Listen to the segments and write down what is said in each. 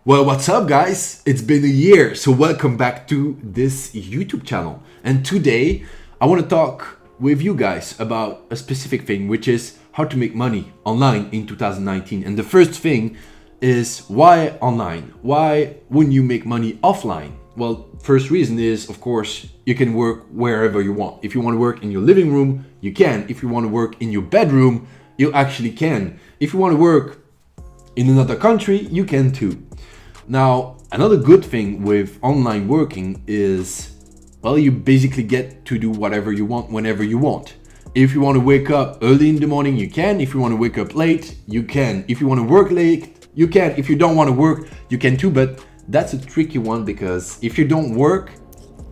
Well, what's up, guys? It's been a year, so welcome back to this YouTube channel. And today, I want to talk with you guys about a specific thing, which is how to make money online in 2019. And the first thing is why online? Why wouldn't you make money offline? Well, first reason is, of course, you can work wherever you want. If you want to work in your living room, you can. If you want to work in your bedroom, you actually can. If you want to work in another country, you can too. Now, another good thing with online working is, well, you basically get to do whatever you want whenever you want. If you want to wake up early in the morning, you can. If you want to wake up late, you can. If you want to work late, you can. If you don't want to work, you can too. But that's a tricky one because if you don't work,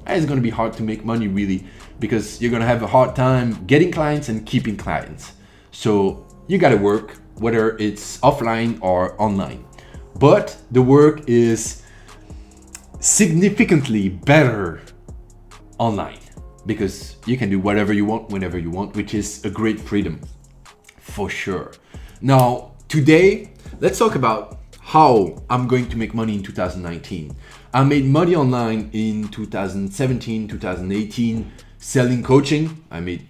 it's going to be hard to make money really, because you're going to have a hard time getting clients and keeping clients. So you got to work, whether it's offline or online. But the work is significantly better online because you can do whatever you want, whenever you want, which is a great freedom for sure. Now, today, let's talk about how I'm going to make money in 2019. I made money online in 2017, 2018, selling coaching. I made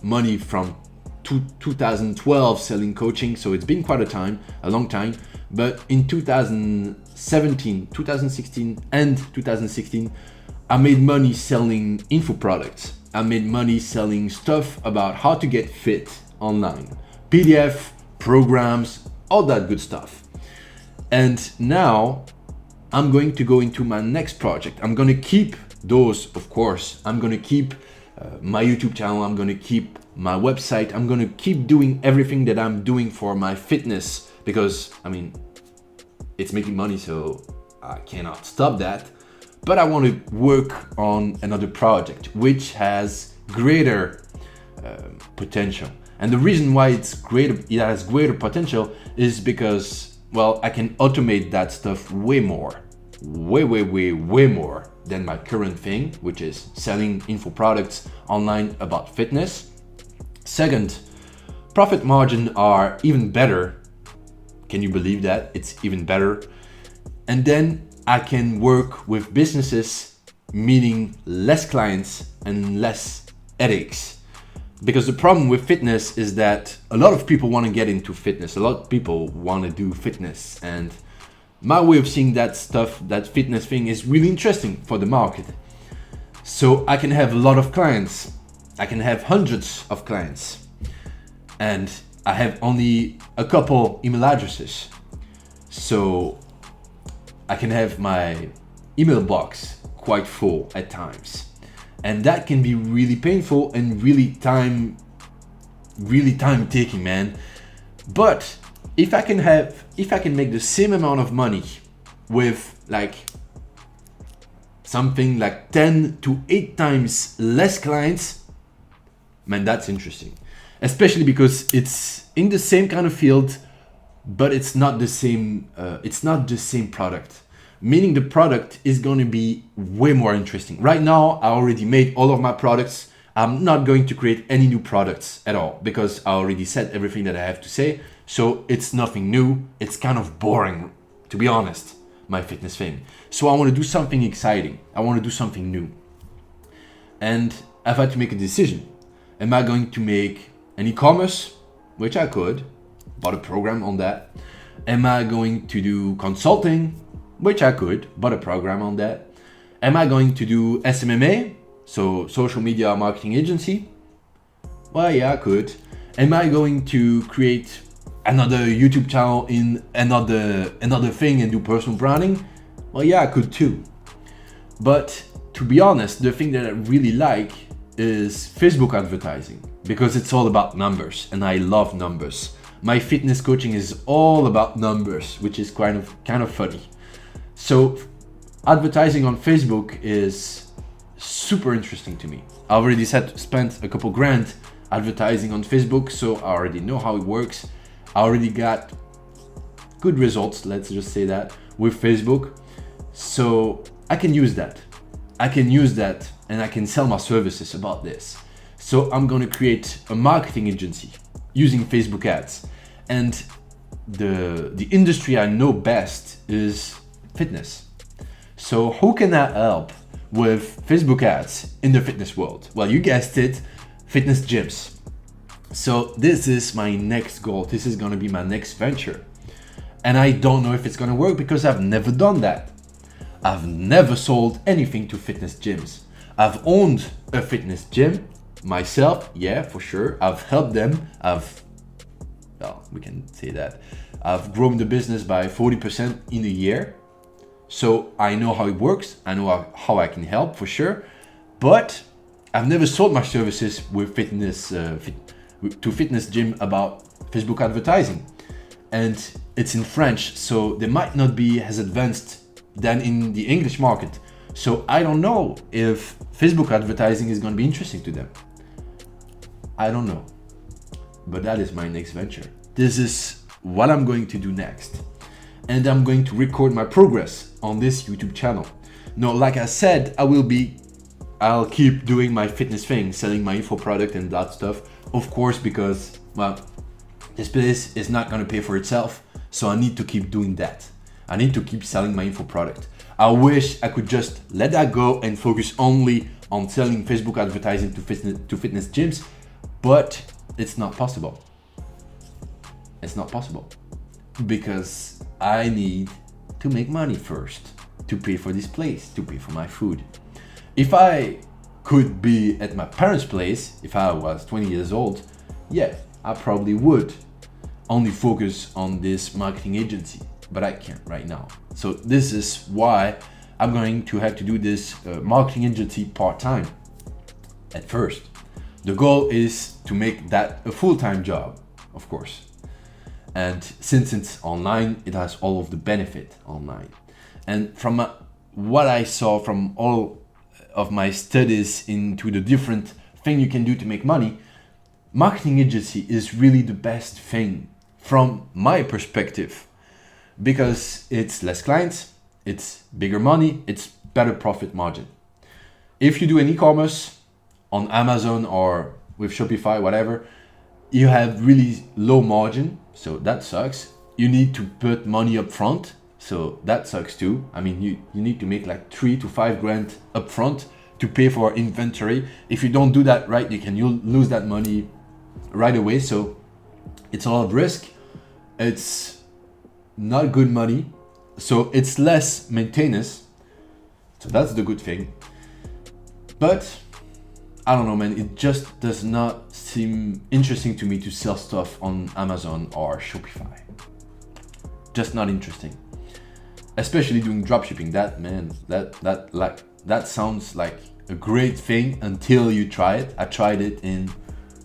money from 2012 selling coaching, so it's been quite a long time. But in 2017, 2016 and 2016, I made money selling info products. I made money selling stuff about how to get fit online, PDF, programs, all that good stuff. And now I'm going to go into my next project. I'm going to keep those, of course. I'm going to keep my YouTube channel. I'm going to keep my website. I'm going to keep doing everything that I'm doing for my fitness because, it's making money, so I cannot stop that. But I want to work on another project which has greater potential. And the reason why it has greater potential is because, well, I can automate that stuff way more, way more than my current thing, which is selling info products online about fitness. Second, profit margin are even better. Can you believe that? It's even better. And then I can work with businesses, meaning less clients and less headaches. Because the problem with fitness is that a lot of people want to get into fitness. A lot of people want to do fitness. And my way of seeing that stuff, that fitness thing, is really interesting for the market. So I can have a lot of clients. I can have hundreds of clients. And I have only a couple email addresses. So I can have my email box quite full at times. And that can be really painful and really time taking, man. But if I can make the same amount of money with like something like 10 to 8 times less clients, man, that's interesting. Especially because it's in the same kind of field, but it's not the same. It's not the same product. Meaning the product is going to be way more interesting. Right now, I already made all of my products. I'm not going to create any new products at all because I already said everything that I have to say. So it's nothing new. It's kind of boring, to be honest, my fitness thing. So I want to do something exciting. I want to do something new. And I've had to make a decision. Am I going to make an e-commerce, which I could, bought a program on that. Am I going to do consulting, which I could, bought a program on that. Am I going to do SMMA, so social media marketing agency? Well, yeah, I could. Am I going to create another YouTube channel in another thing and do personal branding? Well, yeah, I could too. But to be honest, the thing that I really like is Facebook advertising because it's all about numbers and I love numbers. My fitness coaching is all about numbers, which is kind of funny. So advertising on Facebook is super interesting to me. I already spent a couple grand advertising on Facebook, so I already know how it works. I already got good results, let's just say that, with Facebook. So I can use that. And I can sell my services about this. So I'm gonna create a marketing agency using Facebook ads. And the industry I know best is fitness. So who can I help with Facebook ads in the fitness world? Well, you guessed it, fitness gyms. So this is my next goal. This is gonna be my next venture. And I don't know if it's gonna work because I've never done that. I've never sold anything to fitness gyms. I've owned a fitness gym myself, yeah, for sure. I've helped them. Well, we can say that. I've grown the business by 40% in a year. So I know how it works. I know how I can help for sure. But I've never sold my services with to fitness gym about Facebook advertising. And it's in French, so they might not be as advanced than in the English market. So I don't know if Facebook advertising is going to be interesting to them. I don't know. But that is my next venture. This is what I'm going to do next. And I'm going to record my progress on this YouTube channel. Now, like I said, I'll keep doing my fitness thing, selling my info product and that stuff. Of course, because, well, this place is not going to pay for itself. So I need to keep doing that. I need to keep selling my info product. I wish I could just let that go and focus only on selling Facebook advertising to fitness gyms, but it's not possible. It's not possible because I need to make money first to pay for this place, to pay for my food. If I could be at my parents' place, if I was 20 years old, yeah, I probably would only focus on this marketing agency, but I can't right now. So this is why I'm going to have to do this marketing agency part-time at first. The goal is to make that a full-time job, of course. And since it's online, it has all of the benefit online. And from what I saw from all of my studies into the different things you can do to make money, marketing agency is really the best thing from my perspective, because it's less clients, it's bigger money, it's better profit margin. If you do an e-commerce on Amazon or with Shopify, whatever, you have really low margin, so that sucks. You need to put money up front, so that sucks too. I mean, you need to make like 3 to 5 grand up front to pay for inventory. If you don't do that right, you'll lose that money right away. So it's a lot of risk. It's not good money, so it's less maintenance. So that's the good thing. But I don't know, man, it just does not seem interesting to me to sell stuff on Amazon or Shopify. Just not interesting. Especially doing dropshipping. That sounds like a great thing until you try it. I tried it in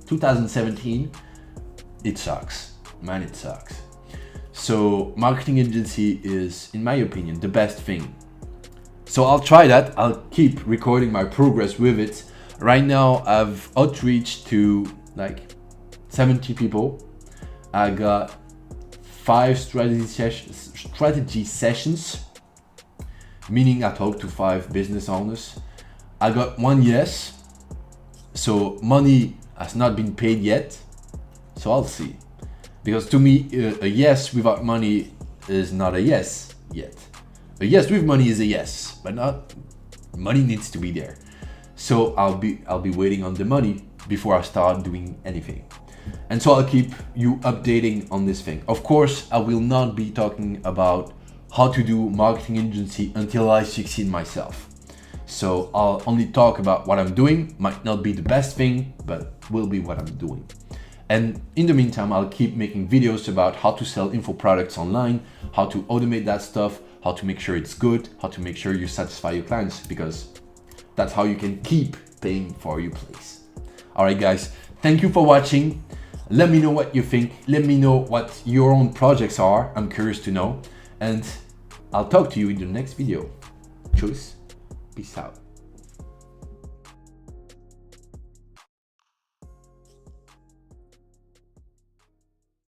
2017. It sucks. Man, it sucks. So marketing agency is, in my opinion, the best thing. So I'll try that. I'll keep recording my progress with it. Right now, I've outreached to like 70 people. I got 5 strategy sessions, meaning I talked to 5 business owners. I got 1 yes. So money has not been paid yet. So I'll see. Because to me, a yes without money is not a yes yet. A yes with money is a yes, but not money needs to be there. So I'll be waiting on the money before I start doing anything. And so I'll keep you updating on this thing. Of course, I will not be talking about how to do marketing agency until I succeed myself. So I'll only talk about what I'm doing. Might not be the best thing, but will be what I'm doing. And in the meantime, I'll keep making videos about how to sell info products online, how to automate that stuff, how to make sure it's good, how to make sure you satisfy your clients, because that's how you can keep paying for your place. All right, guys, thank you for watching. Let me know what you think. Let me know what your own projects are. I'm curious to know. And I'll talk to you in the next video. Tschüss. Peace out.